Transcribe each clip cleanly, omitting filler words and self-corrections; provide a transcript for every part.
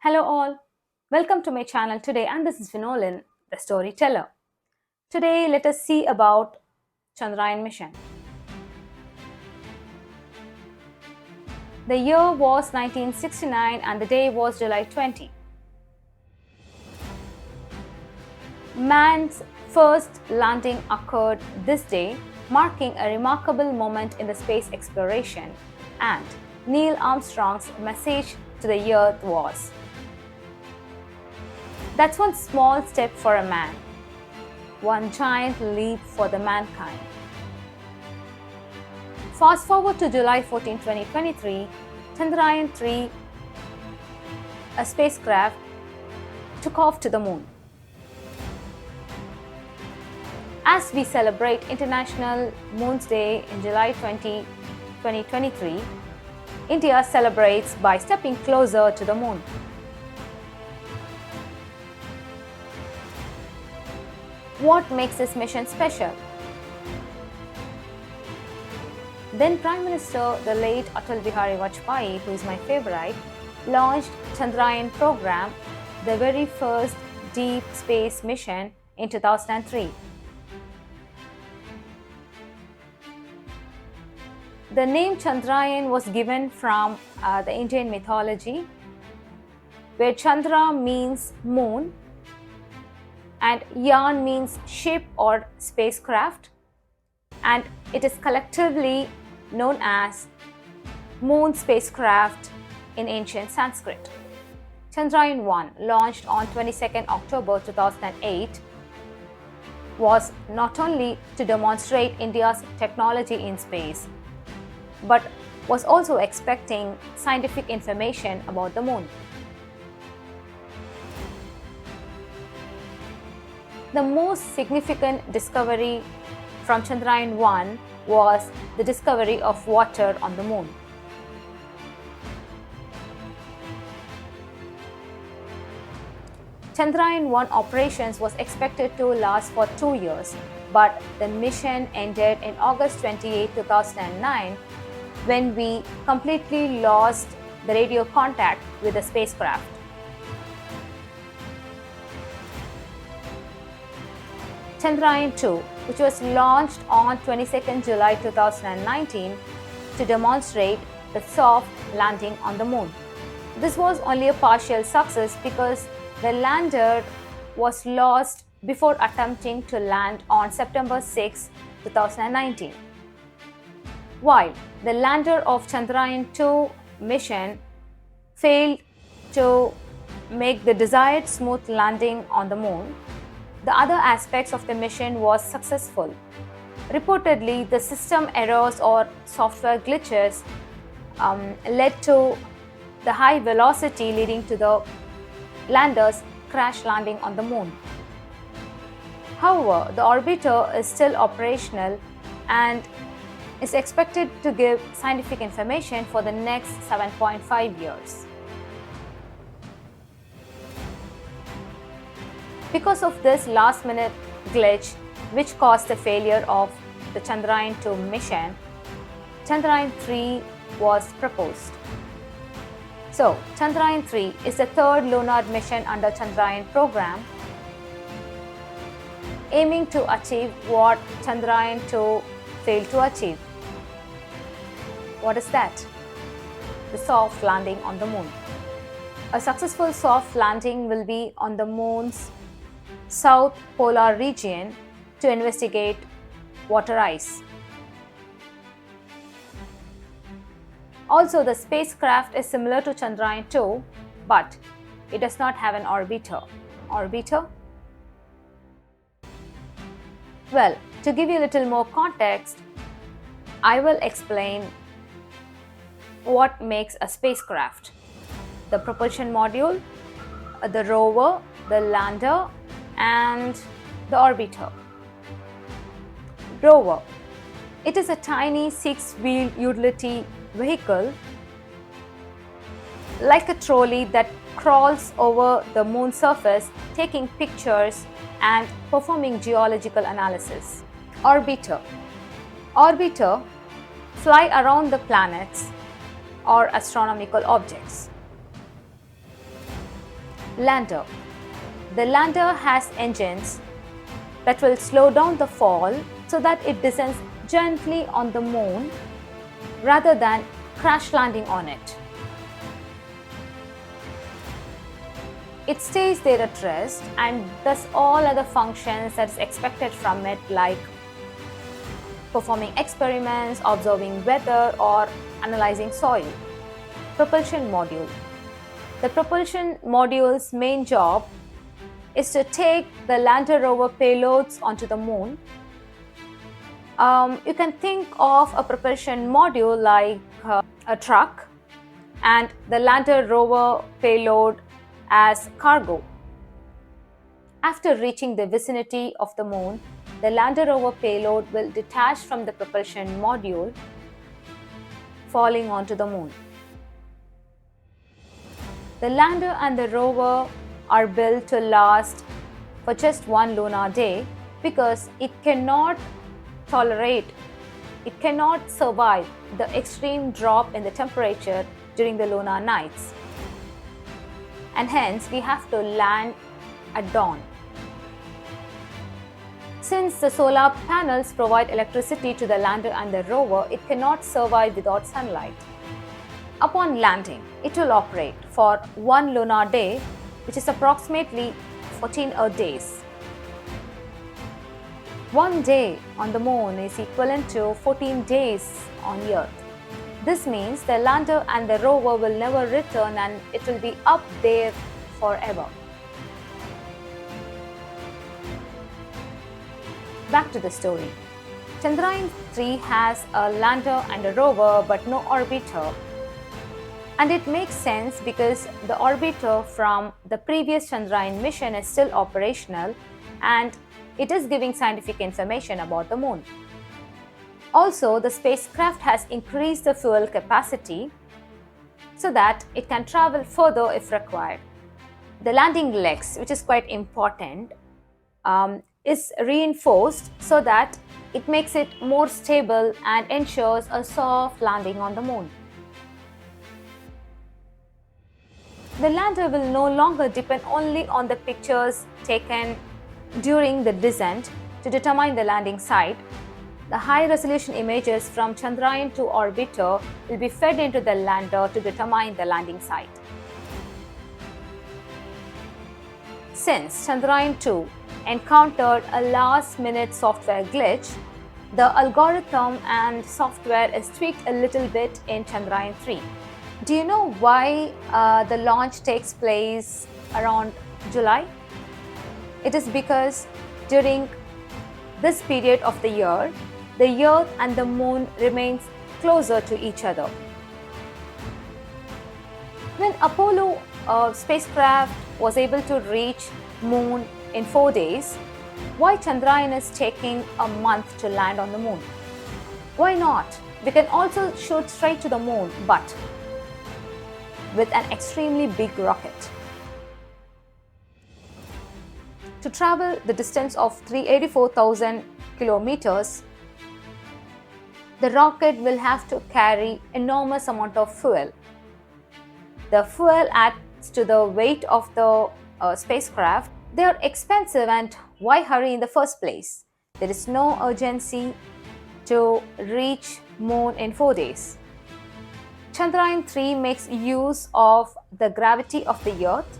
Hello all, welcome to my channel today and this is Vinolin, the storyteller. Today let us see about Chandrayaan mission. The year was 1969 and the day was July 20. Man's first landing occurred this day, marking a remarkable moment in the space exploration, and Neil Armstrong's message to the Earth was, "That's one small step for a man, one giant leap for the mankind." Fast forward to July 14, 2023, Chandrayaan 3, a spacecraft, took off to the moon. As we celebrate International Moon's Day in July 20, 2023, India celebrates by stepping closer to the moon. What makes this mission special? Then Prime Minister, the late Atal Bihari Vajpayee, who is my favorite, launched Chandrayaan program, the very first deep space mission in 2003. The name Chandrayaan was given from the Indian mythology, where Chandra means moon and Yaan means ship or spacecraft, and it is collectively known as moon spacecraft in ancient Sanskrit. Chandrayaan 1, launched on 22nd October 2008, was not only to demonstrate India's technology in space, but was also expecting scientific information about the moon. The most significant discovery from Chandrayaan 1 was the discovery of water on the moon. Chandrayaan 1 operations was expected to last for 2 years, but the mission ended in August 28, 2009, when we completely lost the radio contact with the spacecraft. Chandrayaan 2, which was launched on 22nd July 2019 to demonstrate the soft landing on the moon. This was only a partial success because the lander was lost before attempting to land on September 6, 2019. While the lander of Chandrayaan 2 mission failed to make the desired smooth landing on the moon, the other aspects of the mission was successful. Reportedly, the system errors or software glitches led to the high velocity leading to the lander's crash landing on the moon. However, the orbiter is still operational and is expected to give scientific information for the next 7.5 years. Because of this last-minute glitch, which caused the failure of the Chandrayaan 2 mission, Chandrayaan 3 was proposed. So, Chandrayaan 3 is the third lunar mission under Chandrayaan program, aiming to achieve what Chandrayaan 2 failed to achieve. What is that? The soft landing on the moon. A successful soft landing will be on the moon's south polar region to investigate water ice. Also, the spacecraft is similar to Chandrayaan 2, but it does not have an orbiter. Orbiter? Well, to give you a little more context, I will explain what makes a spacecraft: the propulsion module, the rover, the lander, and the orbiter. Rover. It is a tiny 6-wheel utility vehicle like a trolley that crawls over the moon's surface, taking pictures and performing geological analysis. Orbiter. Orbiter fly around the planets or astronomical objects. Lander. The lander has engines that will slow down the fall so that it descends gently on the moon rather than crash landing on it. It stays there at rest and does all other functions that is expected from it, like performing experiments, observing weather, or analyzing soil. Propulsion module. The propulsion module's main job is to take the lander rover payloads onto the moon. You can think of a propulsion module like a truck and the lander rover payload as cargo. After reaching the vicinity of the moon, the lander rover payload will detach from the propulsion module, falling onto the moon. The lander and the rover are built to last for just one lunar day because it cannot survive the extreme drop in the temperature during the lunar nights. And hence, we have to land at dawn. Since the solar panels provide electricity to the lander and the rover, it cannot survive without sunlight. Upon landing, it will operate for one lunar day, which is approximately 14 Earth days. One day on the moon is equivalent to 14 days on Earth. This means the lander and the rover will never return and it will be up there forever. Back to the story. Chandrayaan-3 has a lander and a rover but no orbiter. And it makes sense because the orbiter from the previous Chandrayaan mission is still operational and it is giving scientific information about the moon. Also, the spacecraft has increased the fuel capacity so that it can travel further if required. The landing legs, which is quite important, is reinforced so that it makes it more stable and ensures a soft landing on the moon. The lander will no longer depend only on the pictures taken during the descent to determine the landing site. The high-resolution images from Chandrayaan-2 orbiter will be fed into the lander to determine the landing site. Since Chandrayaan-2 encountered a last-minute software glitch, the algorithm and software is tweaked a little bit in Chandrayaan-3. Do you know why the launch takes place around July? It is because during this period of the year, the Earth and the Moon remains closer to each other. When Apollo spacecraft was able to reach Moon in 4 days, why Chandrayaan is taking a month to land on the Moon? Why not? We can also shoot straight to the Moon, but with an extremely big rocket. To travel the distance of 384,000 kilometers, the rocket will have to carry enormous amount of fuel. The fuel adds to the weight of the spacecraft. They are expensive, and why hurry in the first place? There is no urgency to reach Moon in 4 days. Chandrayaan-3 makes use of the gravity of the Earth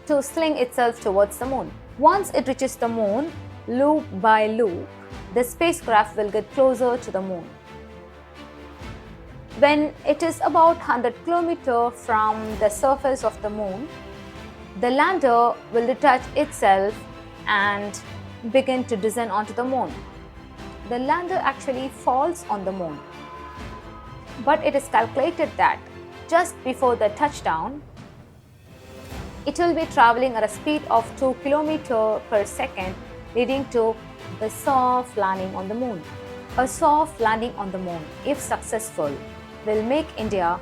to sling itself towards the Moon. Once it reaches the Moon, loop by loop, the spacecraft will get closer to the Moon. When it is about 100 km from the surface of the Moon, the lander will detach itself and begin to descend onto the Moon. The lander actually falls on the Moon. But it is calculated that just before the touchdown, it will be traveling at a speed of 2 km per second, leading to the soft landing on the Moon. A soft landing on the Moon, if successful, will make India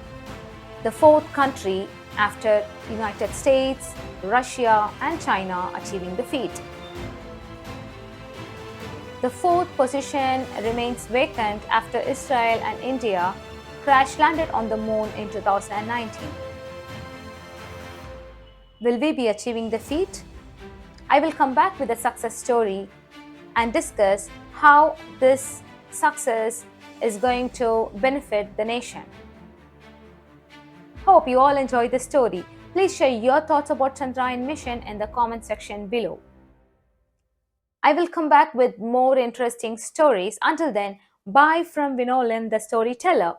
the 4th country after United States, Russia and China achieving the feat. The 4th position remains vacant after Israel and India crash landed on the Moon in 2019. Will we be achieving the feat? I will come back with a success story and discuss how this success is going to benefit the nation. Hope you all enjoyed the story. Please share your thoughts about Chandrayaan mission in the comment section below. I will come back with more interesting stories. Until then, bye from Vinolin, the storyteller.